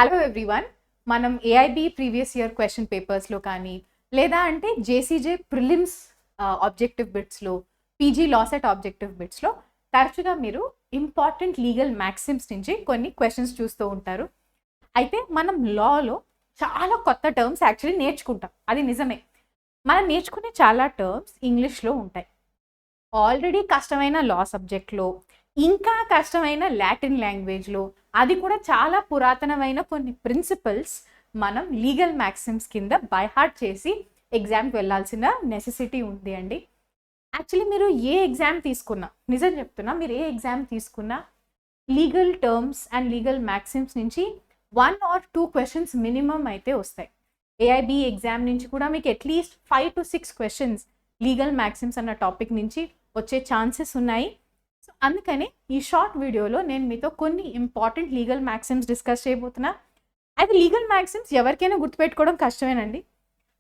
Hello everyone. మనం AIB previous year question పేపర్స్లో కానీ లేదా అంటే జేసీజే ప్రిలిమ్స్ ఆబ్జెక్టివ్ బిట్స్లో, పీజీ లా సెట్ ఆబ్జెక్టివ్ బిట్స్లో తరచుగా మీరు ఇంపార్టెంట్ లీగల్ మ్యాక్సిమ్స్ నుంచి కొన్ని క్వశ్చన్స్ చూస్తూ ఉంటారు. అయితే మనం లాలో చాలా కొత్త టర్మ్స్ యాక్చువల్లీ నేర్చుకుంటాం, అది నిజమే. మనం నేర్చుకునే చాలా టర్మ్స్ ఇంగ్లీష్లో ఉంటాయి. ఆల్రెడీ కష్టమైన లా సబ్జెక్ట్లో, ఇంకా కష్టమైన లాటిన్ లాంగ్వేజ్లో, అది కూడా చాలా పురాతనమైన కొన్ని ప్రిన్సిపల్స్ మనం లీగల్ మ్యాక్సిమ్స్ కింద బై హార్ట్ చేసి ఎగ్జామ్కి వెళ్ళాల్సిన నెసెసిటీ ఉంది అండి. యాక్చువల్లీ మీరు ఏ ఎగ్జామ్ తీసుకున్నా, నిజం చెప్తున్నా, మీరు ఏ ఎగ్జామ్ తీసుకున్నా legal terms and legal maxims నుంచి 1 or 2 క్వశ్చన్స్ మినిమం అయితే వస్తాయి. ఏఐబి ఎగ్జామ్ నుంచి కూడా మీకు at least 5 to 6 questions legal maxims అన్న టాపిక్ నుంచి వచ్చే ఛాన్సెస్ ఉన్నాయి. సో అందుకని ఈ షార్ట్ వీడియోలో నేను మీతో కొన్ని ఇంపార్టెంట్ లీగల్ మ్యాక్సిమ్స్ డిస్కస్ చేయబోతున్నా. అయితే లీగల్ మ్యాక్సిమ్స్ ఎవరికైనా గుర్తుపెట్టుకోవడం కష్టమేనండి.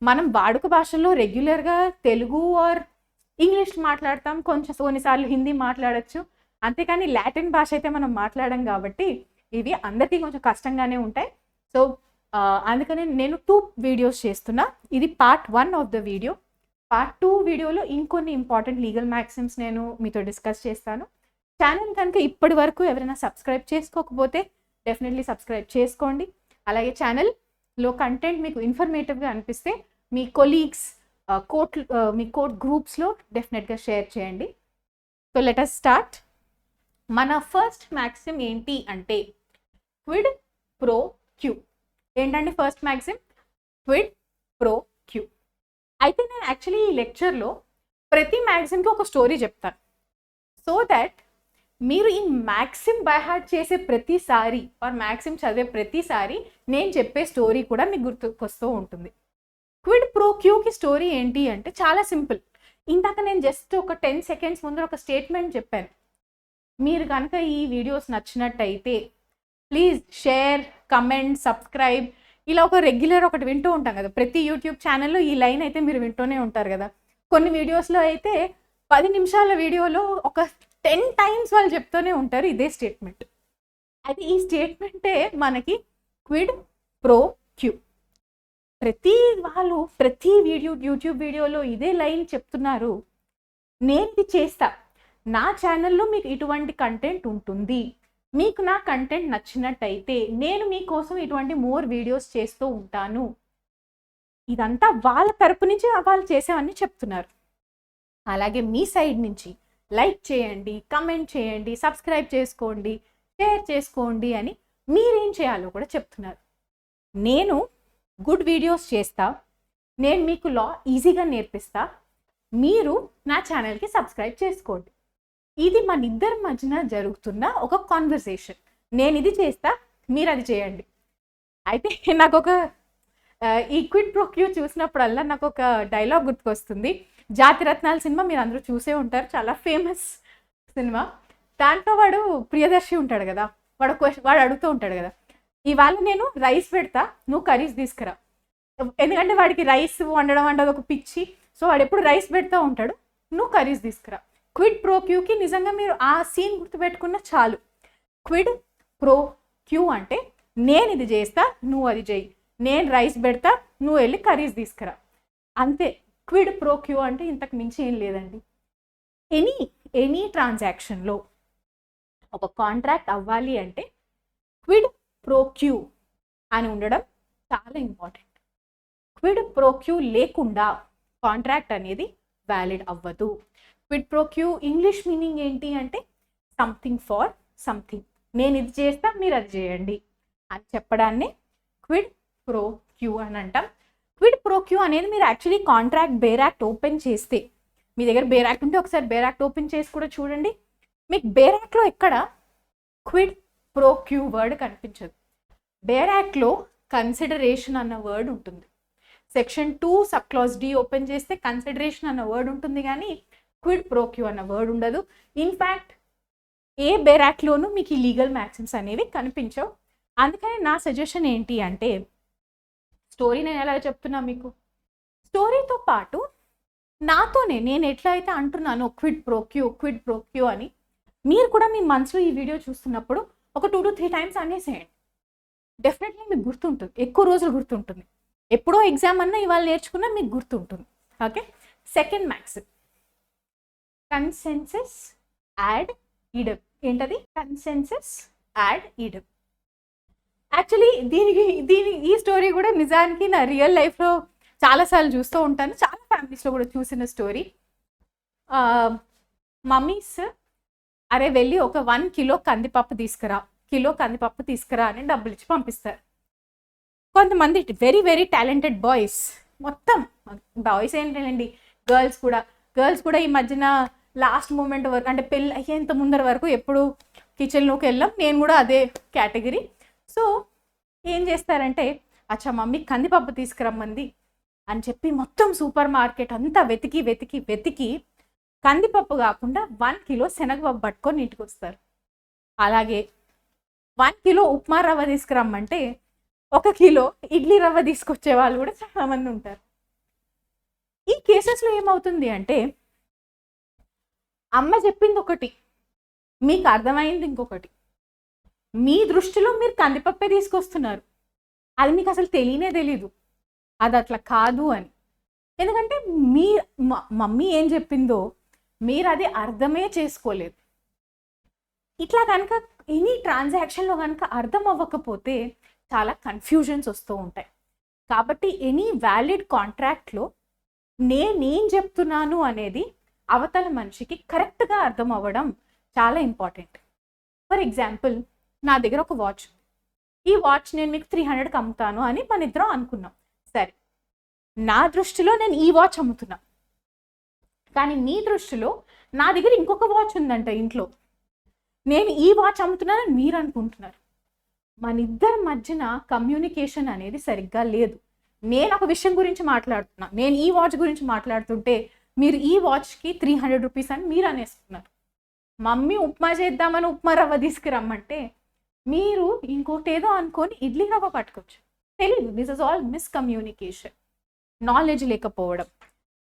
మనం వాడుక భాషల్లో రెగ్యులర్గా తెలుగు ఆర్ ఇంగ్లీష్ మాట్లాడతాం, కొన్నిసార్లు హిందీ మాట్లాడచ్చు, అంతేకాని లాటిన్ భాష అయితే మనం మాట్లాడడం కాబట్టి ఇవి అందరికీ కొంచెం కష్టంగానే ఉంటాయి. సో అందుకని నేను 2 వీడియోస్ చేస్తున్నా. ఇది part 1 of the video. Part 2 వీడియోలో ఇంకొన్ని ఇంపార్టెంట్ లీగల్ మ్యాక్సిమ్స్ నేను మీతో డిస్కస్ చేస్తాను. ఛానల్ కనుక ఇప్పటి వరకు ఎవరైనా సబ్స్క్రైబ్ చేసుకోకపోతే డెఫినెట్లీ సబ్స్క్రైబ్ చేసుకోండి. అలాగే ఛానల్లో కంటెంట్ మీకు ఇన్ఫర్మేటివ్గా అనిపిస్తే మీ కొలీగ్స్, మీ కోర్ట్ గ్రూప్స్లో డెఫినెట్గా షేర్ చేయండి. So let us start. మన ఫస్ట్ మ్యాక్సిమ్ ఏంటి అంటే క్విడ్ ప్రో క్యూ. ఏంటండి first maxim? Quid pro quo. అయితే నేను యాక్చువల్లీ ఈ లెక్చర్లో ప్రతి మ్యాక్సిమ్కి ఒక స్టోరీ చెప్తాను, సో దట్ మీరు ఈ మ్యాక్సిమ్ బై హార్ట్ చేసే ప్రతిసారి ఆర్ మ్యాక్సిమ్ చదివే ప్రతిసారి నేను చెప్పే స్టోరీ కూడా మీకు గుర్తుకొస్తూ ఉంటుంది. క్విడ్ ప్రో క్యూకి స్టోరీ ఏంటి అంటే చాలా సింపుల్. ఇందాక నేను జస్ట్ ఒక 10 seconds ముందు ఒక స్టేట్మెంట్ చెప్పాను. మీరు కనుక ఈ వీడియోస్ నచ్చినట్టయితే ప్లీజ్ షేర్, కమెంట్, సబ్స్క్రైబ్, ఇలా ఒక రెగ్యులర్ ఒకటి వింటూ ఉంటాం కదా. ప్రతి యూట్యూబ్ ఛానల్లో ఈ లైన్ అయితే మీరు వింటూనే ఉంటారు కదా. కొన్ని వీడియోస్లో అయితే 10 నిమిషాల వీడియోలో ఒక 10 times వాళ్ళు చెప్తూనే ఉంటారు ఇదే స్టేట్మెంట్. అయితే ఈ స్టేట్మెంటే మనకి క్విడ్ ప్రో క్యూ. ప్రతి యూట్యూబ్ వీడియోలో ఇదే లైన్ చెప్తున్నారు. నేను ఇది చేస్తా, నా ఛానల్లో మీకు ఇటువంటి కంటెంట్ ఉంటుంది, మీకు నా కంటెంట్ నచ్చినట్టయితే నేను మీకోసం ఇటువంటి మోర్ వీడియోస్ చేస్తూ ఉంటాను. ఇదంతా వాళ్ళ తరపు నుంచి వాళ్ళు చేసేవన్నీ చెప్తున్నారు. అలాగే మీ సైడ్ నుంచి లైక్ చేయండి, కమెంట్ చేయండి, సబ్స్క్రైబ్ చేసుకోండి, షేర్ చేసుకోండి అని మీరేం చేయాలో కూడా చెప్తున్నారు. నేను గుడ్ వీడియోస్ చేస్తా, నేను మీకు లా ఈజీగా నేర్పిస్తా, మీరు నా ఛానల్కి సబ్స్క్రైబ్ చేసుకోండి. ఇది మన ఇద్దరి మధ్యన జరుగుతున్న ఒక కాన్వర్సేషన్. నేను ఇది చేస్తా, మీరు అది చేయండి. అయితే నాకు ఒక ఈ క్విడ్ ప్రో క్యూ చూసినప్పుడల్లా నాకు ఒక డైలాగ్ గుర్తుకొస్తుంది. జాతిరత్నాల సినిమా మీరు అందరూ చూసే ఉంటారు, చాలా ఫేమస్ సినిమా. దాంట్లో వాడు ప్రియదర్శి ఉంటాడు కదా, వాడు అడుగుతూ ఉంటాడు కదా, ఇవాళ నేను రైస్ పెడతా, నువ్వు కర్రీస్ తీసుకురా. ఎందుకంటే వాడికి రైస్ వండడం అంటే ఒక పిచ్చి. సో వాడు ఎప్పుడు రైస్ పెడతా ఉంటాడు, నువ్వు కర్రీస్ తీసుకురా. క్విడ్ ప్రో క్యూకి నిజంగా మీరు ఆ సీన్ గుర్తుపెట్టుకున్న చాలు. క్విడ్ ప్రో క్యూ అంటే నేను ఇది చేస్తా, నువ్వు అది చేయి, నేను రైస్ పెడతా, నువ్వు వెళ్ళి కర్రీస్ తీసుకురా, అంతే. క్విడ్ ప్రో క్యూ అంటే ఇంతకు మించి ఏం లేదండి. ఎనీ ట్రాన్సాక్షన్లో ఒక కాంట్రాక్ట్ అవ్వాలి అంటే క్విడ్ ప్రో క్యూ అని ఉండడం చాలా ఇంపార్టెంట్. క్విడ్ ప్రో క్యూ లేకుండా కాంట్రాక్ట్ అనేది వ్యాలిడ్ అవ్వదు. Quid pro quo English meaning ఏంటి అంటే సంథింగ్ ఫార్ సంథింగ్. నేను ఇది చేస్తా, మీరు అది చేయండి అని చెప్పడాన్ని క్విడ్ ప్రో క్యూ అని అంటాం. క్విడ్ ప్రో క్యూ అనేది మీరు actually contract bare act open చేస్తే, మీ దగ్గర బేర్ యాక్ట్ ఉంటే ఒకసారి బేర్ యాక్ట్ ఓపెన్ చేసి కూడా చూడండి. మీకు బేర్ యాక్ట్లో ఎక్కడ క్విడ్ ప్రో క్యూ వర్డ్ కనిపించదు. బేర్ యాక్ట్లో కన్సిడరేషన్ అన్న వర్డ్ ఉంటుంది. సెక్షన్ 2 సబ్క్లాజ్ D ఓపెన్ చేస్తే కన్సిడరేషన్ అన్న వర్డ్ ఉంటుంది, కానీ క్విడ్ ప్రో క్యూ అన్న వర్డ్ ఉండదు. ఇన్ఫ్యాక్ట్ ఏ బేర్ యాక్ట్లోనూ మీకు ఈ లీగల్ మ్యాక్సిమ్స్ అనేవి కనిపించవు. అందుకని నా సజెషన్ ఏంటి అంటే, స్టోరీ నేను ఎలా చెప్తున్నా మీకు, స్టోరీతో పాటు నాతోనే నేను ఎట్లా అయితే అంటున్నానో క్విడ్ ప్రో క్యూ అని, మీరు కూడా మీ మనసులో ఈ వీడియో చూస్తున్నప్పుడు ఒక 2 to 3 times అనేసేయండి. డెఫినెట్లీ మీకు గుర్తుంటుంది, ఎక్కువ రోజులు గుర్తుంటుంది. ఎప్పుడో ఎగ్జామ్ అన్నా ఇవాళ నేర్చుకున్నా మీకు గుర్తుంటుంది. Okay, second maxim, consensus ad idem. ఏంటది? Consensus ad idem. యాక్చువల్లీ ఈ స్టోరీ కూడా నిజానికి నా రియల్ లైఫ్లో చాలాసార్లు చూస్తూ ఉంటాను, చాలా ఫ్యామిలీస్లో కూడా చూసిన స్టోరీ. మమ్మీస్ అరే వెళ్ళి ఒక 1 కిలో కందిపప్పు తీసుకురా అని డబ్బులు ఇచ్చి పంపిస్తారు. కొంతమంది వెరీ వెరీ టాలెంటెడ్ బాయ్స్, మొత్తం బాయ్స్ ఏంటండి, గర్ల్స్ కూడా ఈ మధ్యన లాస్ట్ మూమెంట్ వరకు, అంటే పెళ్ళి అయ్యేంత ముందర వరకు ఎప్పుడు కిచెన్లోకి వెళ్ళాం, నేను కూడా అదే కేటగిరీ. సో ఏం చేస్తారంటే, అచ్చా మమ్మీ కందిపప్పు తీసుకురమ్మంది అని చెప్పి మొత్తం సూపర్ మార్కెట్ అంతా వెతికి కందిపప్పు కాకుండా 1 కిలో శనగపప్పు పట్టుకొని ఇంటికి వస్తారు. అలాగే 1 కిలో ఉప్మా రవ్వ తీసుకురమ్మంటే 1 కిలో ఇడ్లీ రవ్వ తీసుకొచ్చే వాళ్ళు కూడా చాలామంది ఉంటారు. ఈ కేసెస్లో ఏమవుతుంది అంటే, అమ్మ చెప్పింది ఒకటి, మీకు అర్థమైంది ఇంకొకటి. మీ దృష్టిలో మీరు కందిపప్పే తీసుకొస్తున్నారు, అది మీకు అసలు తెలీదు అది అట్లా కాదు అని. ఎందుకంటే మమ్మీ ఏం చెప్పిందో మీరు అది అర్థమే చేసుకోలేదు. ఇట్లా కనుక ఎనీ ట్రాన్సాక్షన్లో కనుక అర్థం అవ్వకపోతే చాలా కన్ఫ్యూజన్స్ వస్తూ ఉంటాయి. కాబట్టి ఎనీ వ్యాలిడ్ కాంట్రాక్ట్లో నేనేం చెప్తున్నాను అనేది అవతల మనిషికి కరెక్ట్గా అర్థం అవ్వడం చాలా ఇంపార్టెంట్. ఫర్ ఎగ్జాంపుల్, నా దగ్గర ఒక వాచ్, ఈ వాచ్ నేను మీకు 300కి అమ్ముతాను అని మన ఇద్దరం అనుకున్నాం. సరే, నా దృష్టిలో నేను ఈ వాచ్ అమ్ముతున్నా, కానీ మీ దృష్టిలో నా దగ్గర ఇంకొక వాచ్ ఉందంట ఇంట్లో, నేను ఈ వాచ్ అమ్ముతున్నానని మీరు అనుకుంటున్నారు. మన ఇద్దరి మధ్యన కమ్యూనికేషన్ అనేది సరిగ్గా లేదు. నేను ఒక విషయం గురించి మాట్లాడుతున్నా, నేను ఈ వాచ్ గురించి మాట్లాడుతుంటే మీరు ఈ వాచ్కి 300 రూపీస్ అని మీరు అనేసుకున్నారు. మమ్మీ ఉప్మా చేద్దామని ఉప్మా రవ్వ తీసుకురమ్మంటే మీరు ఇంకోటి ఏదో అనుకొని ఇడ్లీ రవ్వ పట్టుకోవచ్చు. తెలీదు. This is all miscommunication, knowledge లేకపోవడం,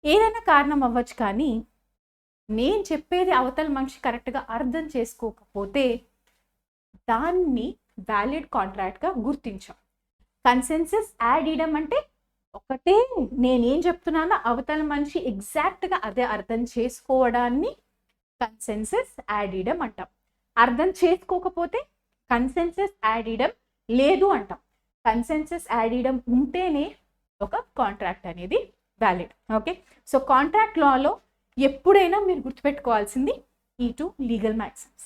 ఏదైనా కారణం అవ్వచ్చు. కానీ నేను చెప్పేది అవతల మనిషి కరెక్ట్గా అర్థం చేసుకోకపోతే దాన్ని వ్యాలిడ్ కాంట్రాక్ట్గా గుర్తించాం. కన్సెన్సస్ యాడ్ చేయడం అంటే ఒకటే, నేనేం చెప్తున్నానో అవతల మనిషి ఎగ్జాక్ట్గా అదే అర్థం చేసుకోవడాన్ని కన్సెన్సస్ యాడ్ చేయడం అంటాం. అర్థం చేసుకోకపోతే కన్సెన్సస్ యాడ్ చేయడం లేదు అంటాం. కన్సెన్సస్ యాడ్ చేయడం ఉంటేనే ఒక కాంట్రాక్ట్ అనేది వ్యాలిడ్. ఓకే, సో కాంట్రాక్ట్ లాలో ఎప్పుడైనా మీరు గుర్తుపెట్టుకోవాల్సింది ఈ 2 లీగల్ మ్యాక్సిమ్స్.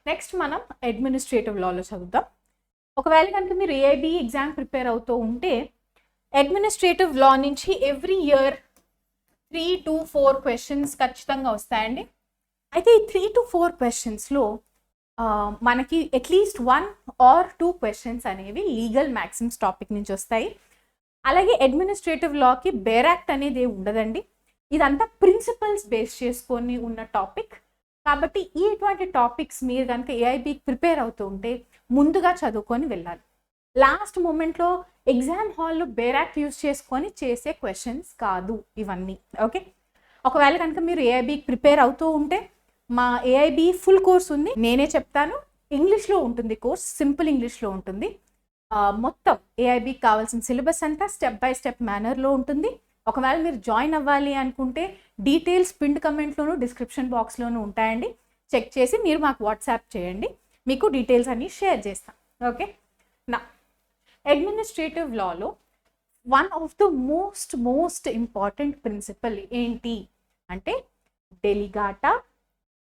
నెక్స్ట్ మనం అడ్మినిస్ట్రేటివ్ లాలో చదువుతాం. ఒకవేళ కనుక మీరు ఏఐబి ఎగ్జామ్ ప్రిపేర్ అవుతూ ఉంటే అడ్మినిస్ట్రేటివ్ లా నుంచి ఎవ్రీ ఇయర్ 3 to 4 క్వశ్చన్స్ ఖచ్చితంగా వస్తాయండి. అయితే ఈ 3 to 4 క్వశ్చన్స్లో మనకి అట్లీస్ట్ 1 or 2 క్వశ్చన్స్ అనేవి లీగల్ మ్యాక్సిమ్స్ టాపిక్ నుంచి వస్తాయి. అలాగే అడ్మినిస్ట్రేటివ్ లాకి బేర్ యాక్ట్ అనేది ఉండదండి, ఇదంతా ప్రిన్సిపల్స్ బేస్ చేసుకొని ఉన్న టాపిక్. కాబట్టి ఇటువంటి టాపిక్స్ మీరు కనుక ఏఐబికి ప్రిపేర్ అవుతూ ఉంటే ముందుగా చదువుకొని వెళ్ళాలి. లాస్ట్ మూమెంట్లో ఎగ్జామ్ హాల్లో బేర్ యాక్ట్ యూజ్ చేసుకొని చేసే క్వశ్చన్స్ కాదు ఇవన్నీ. ఓకే, ఒకవేళ కనుక మీరు ఏఐబికి ప్రిపేర్ అవుతూ ఉంటే మా ఏఐబి ఫుల్ కోర్స్ ఉంది, నేనే చెప్తాను. ఇంగ్లీష్లో ఉంటుంది కోర్స్, సింపుల్ ఇంగ్లీష్లో ఉంటుంది. మొత్తం ఏఐబికి కావాల్సిన సిలబస్ అంతా స్టెప్ బై స్టెప్ మేనర్లో ఉంటుంది. ఒకవేళ మీరు జాయిన్ అవ్వాలి అనుకుంటే డీటెయిల్స్ పిన్డ్ కమెంట్లోను డిస్క్రిప్షన్ బాక్స్లోనూ ఉంటాయండి. చెక్ చేసి మీరు మాకు వాట్సాప్ చేయండి, మీకు డీటెయిల్స్ అన్నీ షేర్ చేస్తాం. ఓకే, నా administrative Lalo one of the most important principle ఏంటి అంటే డెలిగాటా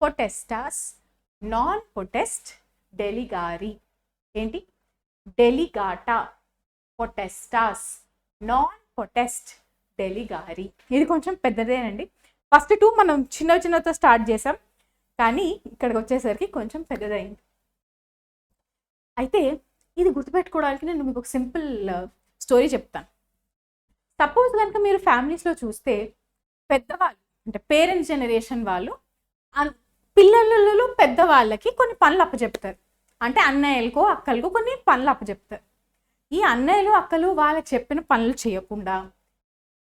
పొటెస్టాస్ నాన్ పొటెస్ట్ డెలిగారి. ఏంటి? డెలిగాటా పొటెస్టాస్ నాన్ పొటెస్ట్ డెలిగారి. ఇది కొంచెం పెద్దదేనండి. ఫస్ట్ 2 మనం చిన్నతో స్టార్ట్ చేసాం, కానీ ఇక్కడికి వచ్చేసరికి కొంచెం పెద్దదైంది. అయితే ఇది గుర్తుపెట్టుకోవడానికి నేను మీకు ఒక సింపుల్ స్టోరీ చెప్తాను. సపోజ్ కనుక మీరు ఫ్యామిలీస్లో చూస్తే పెద్దవాళ్ళు అంటే పేరెంట్స్ జనరేషన్ వాళ్ళు పిల్లలలో పెద్దవాళ్ళకి కొన్ని పనులు అప్పచెప్తారు. అంటే అన్నయ్యలకో అక్కలకో కొన్ని పనులు అప్పచెప్తారు. ఈ అన్నయ్యలు అక్కలు వాళ్ళకి చెప్పిన పనులు చేయకుండా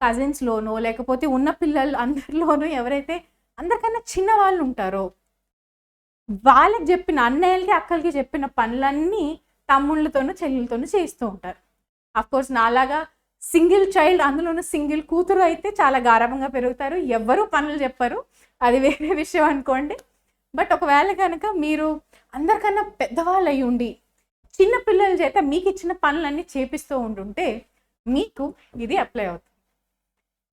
కజిన్స్లోనో లేకపోతే ఉన్న పిల్లలు అందరిలోనూ ఎవరైతే అందరికన్నా చిన్న వాళ్ళు ఉంటారో వాళ్ళకి చెప్పిన అన్నయ్యలకి అక్కలకి చెప్పిన పనులన్నీ తమ్ముళ్ళతోనూ చెల్లెలతోనూ చేస్తూ ఉంటారు. అఫ్కోర్స్ నాలాగా సింగిల్ చైల్డ్, అందులోనూ సింగిల్ కూతురు అయితే చాలా గారాబంగా పెరుగుతారు, ఎవ్వరూ పనులు చెప్పరు, అది వేరే విషయం అనుకోండి. బట్ ఒకవేళ కనుక మీరు అందరికన్నా పెద్దవాళ్ళు అయి ఉండి చిన్న పిల్లల చేత మీకు ఇచ్చిన పనులన్నీ చేపిస్తూ ఉంటుంటే మీకు ఇది అప్లై అవుతుంది.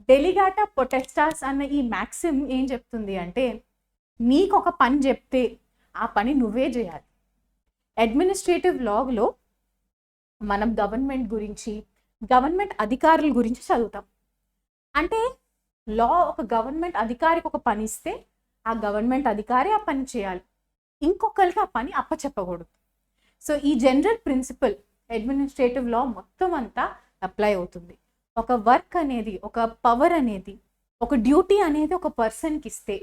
డెలిగాటా పొటెస్టాస్ అన్న ఈ మ్యాక్సిమ్ ఏం చెప్తుంది అంటే, నీకు ఒక పని చెప్తే ఆ పని నువ్వే చేయాలి. అడ్మినిస్ట్రేటివ్ లాలో మనం గవర్నమెంట్ గురించి, గవర్నమెంట్ అధికారుల గురించి చదువుతాం. అంటే లా ఒక గవర్నమెంట్ అధికారికి ఒక పని ఇస్తే ఆ గవర్నమెంట్ అధికారి ఆ పని చేయాలి, ఇంకొకరికి ఆ పని అప్పచెప్పకూడదు. సో ఈ జనరల్ ప్రిన్సిపల్ అడ్మినిస్ట్రేటివ్ లా మొత్తం అంతా అప్లై అవుతుంది. ఒక వర్క్ అనేది, ఒక పవర్ అనేది, ఒక డ్యూటీ అనేది ఒక పర్సన్కి ఇస్తే,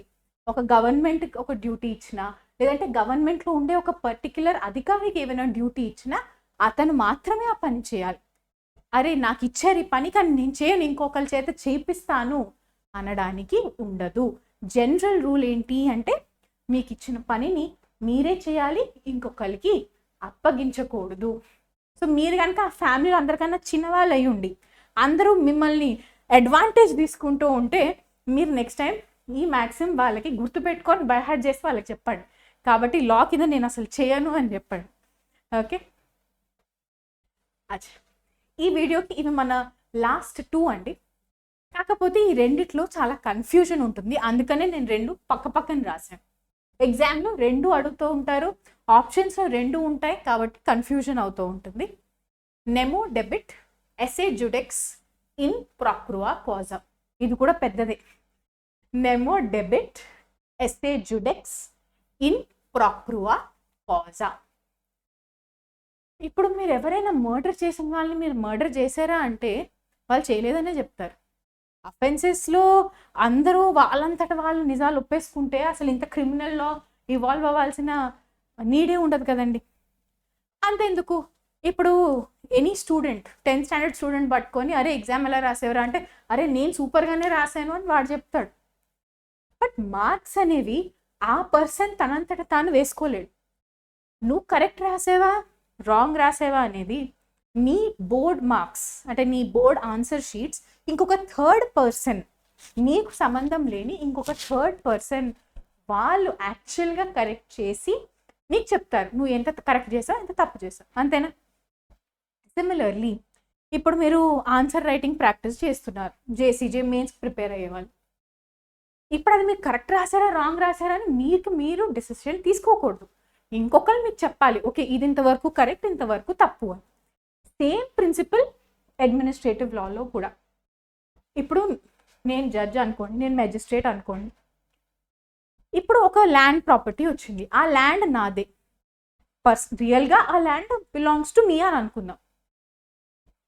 ఒక గవర్నమెంట్కి ఒక డ్యూటీ ఇచ్చినా, లేదంటే గవర్నమెంట్లో ఉండే ఒక పర్టిక్యులర్ అధికారికి ఏమైనా డ్యూటీ ఇచ్చినా అతను మాత్రమే ఆ పని చేయాలి. అరే నాకు ఇచ్చారు ఈ పని కానీ నేను చేయను, ఇంకొకరి చేత చేపిస్తాను అనడానికి ఉండదు. జనరల్ రూల్ ఏంటి అంటే, మీకు ఇచ్చిన పనిని మీరే చేయాలి, ఇంకొకరికి అప్పగించకూడదు. సో మీరు కనుక ఆ ఫ్యామిలీలో అందరికన్నా చిన్నవాళ్ళు అయి ఉండి అందరూ మిమ్మల్ని అడ్వాంటేజ్ తీసుకుంటూ ఉంటే మీరు నెక్స్ట్ టైం ఈ మ్యాక్సిమం వాళ్ళకి గుర్తుపెట్టుకొని బైహార్ట్ చేసి వాళ్ళకి చెప్పండి. కాబట్టి లా కింద నేను అసలు చేయను అని చెప్పండి. ఓకే, అచ్చా ఈ వీడియోకి ఇవి మన లాస్ట్ 2 అండి. కాకపోతే ఈ రెండిట్లో చాలా కన్ఫ్యూజన్ ఉంటుంది, అందుకనే నేను 2 పక్క పక్కన రాశాను. ఎగ్జామ్లో 2 అడుగుతూ ఉంటారు, ఆప్షన్స్లో 2 ఉంటాయి, కాబట్టి కన్ఫ్యూజన్ అవుతూ ఉంటుంది. నెమో డెబిట్ ఎసే జుడెక్స్ ఇన్ ప్రాక్రువా కాజా, ఇది కూడా పెద్దదే. నెమో డెబిట్ ఎసే జుడెక్స్ ఇన్ ప్రాక్రువా కాజా. ఇప్పుడు మీరు ఎవరైనా మర్డర్ చేసిన వాళ్ళని మీరు మర్డర్ చేశారా అంటే వాళ్ళు చేయలేదనే చెప్తారు. అఫెన్సెస్లో అందరూ వాళ్ళంతట వాళ్ళు నిజాలు ఒప్పేసుకుంటే అసలు ఇంత క్రిమినల్ లా ఇవాల్వ్ అవ్వాల్సిన నీడే ఉండదు కదండి. అంతెందుకు, ఇప్పుడు any student 10th standard student పట్టుకొని అరే ఎగ్జామ్ ఎలా రాసేవరా అంటే అరే నేను సూపర్గానే రాశాను అని వాడు చెప్తాడు. బట్ మార్క్స్ అనేవి ఆ పర్సన్ తనంతట తాను వేసుకోలేడు. నువ్వు కరెక్ట్ రాసేవా రాంగ్ రాసేవా అనేది నీ బోర్డ్ మార్క్స్, అంటే నీ బోర్డ్ ఆన్సర్ షీట్స్ ఇంకొక థర్డ్ పర్సన్, నీకు సంబంధం లేని ఇంకొక థర్డ్ పర్సన్ వాళ్ళు యాక్చువల్గా కరెక్ట్ చేసి నీకు చెప్తారు నువ్వు ఎంత కరెక్ట్ చేసావు ఎంత తప్పు చేసావు, అంతేనా? సిమిలర్లీ ఇప్పుడు మీరు ఆన్సర్ రైటింగ్ ప్రాక్టీస్ చేస్తున్నారు, జేసీజే మెయిన్స్ ప్రిపేర్ అయ్యేవాళ్ళు. ఇప్పుడు అది మీరు కరెక్ట్ రాశారా రాంగ్ రాశారా అని మీరు డెసిషన్ తీసుకోకూడదు, ఇంకొకరు మీకు చెప్పాలి ఓకే ఇది ఇంతవరకు కరెక్ట్ ఇంతవరకు తప్పు అని. సేమ్ ప్రిన్సిపల్ అడ్మినిస్ట్రేటివ్ లాలో కూడా. ఇప్పుడు నేను జడ్జ్ అనుకోండి, నేను మెజిస్ట్రేట్ అనుకోండి. ఇప్పుడు ఒక ల్యాండ్ ప్రాపర్టీ వచ్చింది, ఆ ల్యాండ్ నాదే, రియల్గా ఆ ల్యాండ్ బిలాంగ్స్ టు మీ అని అనుకుందాం.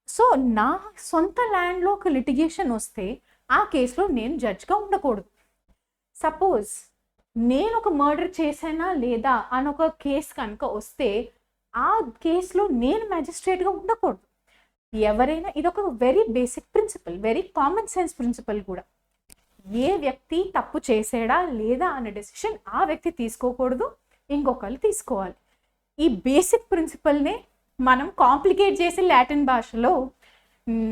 సో నా సొంత ల్యాండ్లో ఒక లిటిగేషన్ వస్తే ఆ కేసులో నేను జడ్జ్గా ఉండకూడదు. సపోజ్ నేను ఒక మర్డర్ చేశానా లేదా అని ఒక కేసు కనుక వస్తే ఆ కేసులో నేను మ్యాజిస్ట్రేట్గా ఉండకూడదు. ఎవరైనా ఇదొక very basic principle, very common sense principle కూడా. ఏ వ్యక్తి తప్పు చేసాడా లేదా అనే డెసిషన్ ఆ వ్యక్తి తీసుకోకూడదు, ఇంకొకరు తీసుకోవాలి. ఈ బేసిక్ ప్రిన్సిపల్నే మనం కాంప్లికేట్ చేసి లాటిన్ భాషలో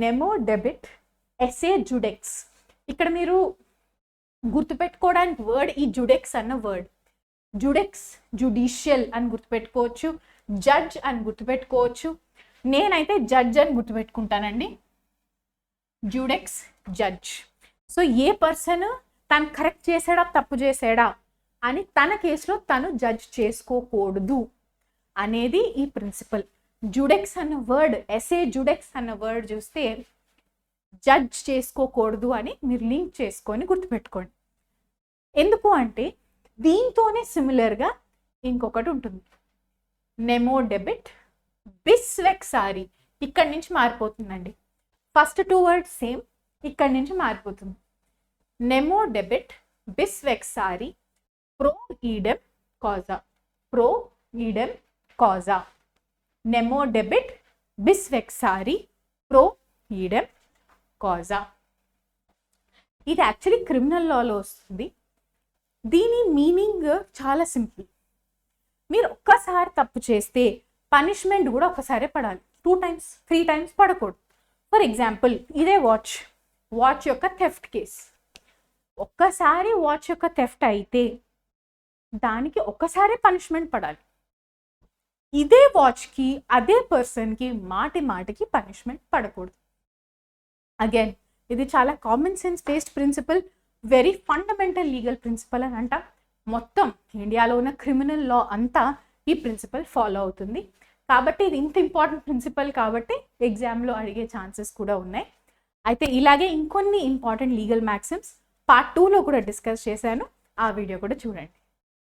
నెమో డెబిట్ ఎసే జుడెక్స్. ఇక్కడ మీరు గుర్తుపెట్టుకోవడానికి వర్డ్ ఈ జుడెక్స్ అన్న వర్డ్. జుడెక్స్ జుడిషియల్ అని గుర్తుపెట్టుకోవచ్చు, జడ్జ్ అని గుర్తుపెట్టుకోవచ్చు. నేనైతే జడ్జ్ అని గుర్తుపెట్టుకుంటానండి, జుడెక్స్ జడ్జ్. సో ఏ పర్సన్ తను కరెక్ట్ చేసాడా తప్పు చేసాడా అని తన కేసులో తను జడ్జ్ చేసుకోకూడదు అనేది ఈ ప్రిన్సిపల్. జుడెక్స్ అన్న వర్డ్, ఎసే జుడెక్స్ అన్న వర్డ్ చూస్తే జడ్జ్ చేసుకోకూడదు అని మీరు లింక్ చేసుకొని గుర్తుపెట్టుకోండి. ఎందుకు అంటే దీంతోనే సిమిలర్గా ఇంకొకటి ఉంటుంది, నెమో డెబిట్ బిస్ వెక్సారి. ఇక్కడి నుంచి మారిపోతుందండి, ఫస్ట్ 2 వర్డ్స్ సేమ్, ఇక్కడి నుంచి మారిపోతుంది. నెమో డెబిట్ బిస్ వెక్సారి ప్రో ఈడెమ్ కాజా, ప్రో ఈడెమ్ కాజా. నెమో డెబిట్ బిస్ వెక్సారి ప్రో ఈడెమ్ కాజా. ఇది యాక్చువల్లీ క్రిమినల్ లాలో వస్తుంది. దీని మీనింగ్ చాలా సింపుల్. మీరు ఒక్కసారి తప్పు చేస్తే పనిష్మెంట్ కూడా ఒకసారి పడాలి, 2 times 3 times పడకూడదు. ఫర్ ఎగ్జాంపుల్ ఇదే వాచ్ యొక్క థెఫ్ట్ కేస్, ఒక్కసారి వాచ్ యొక్క థెఫ్ట్ అయితే దానికి ఒక్కసారి పనిష్మెంట్ పడాలి. ఇదే వాచ్కి అదే పర్సన్కి మాటికి పనిష్మెంట్ పడకూడదు. అగైన్ ఇది చాలా common sense based principle, very fundamental legal principle అని అంట. మొత్తం ఇండియాలో ఉన్న క్రిమినల్ లా అంతా ఈ ప్రిన్సిపల్ ఫాలో అవుతుంది. కాబట్టి ఇది ఇంత ఇంపార్టెంట్ ప్రిన్సిపల్ కాబట్టి ఎగ్జామ్లో అడిగే ఛాన్సెస్ కూడా ఉన్నాయి. అయితే ఇలాగే ఇంకొన్ని ఇంపార్టెంట్ లీగల్ మ్యాక్సిమ్స్ పార్ట్ 2లో కూడా డిస్కస్ చేశాను, ఆ వీడియో కూడా చూడండి.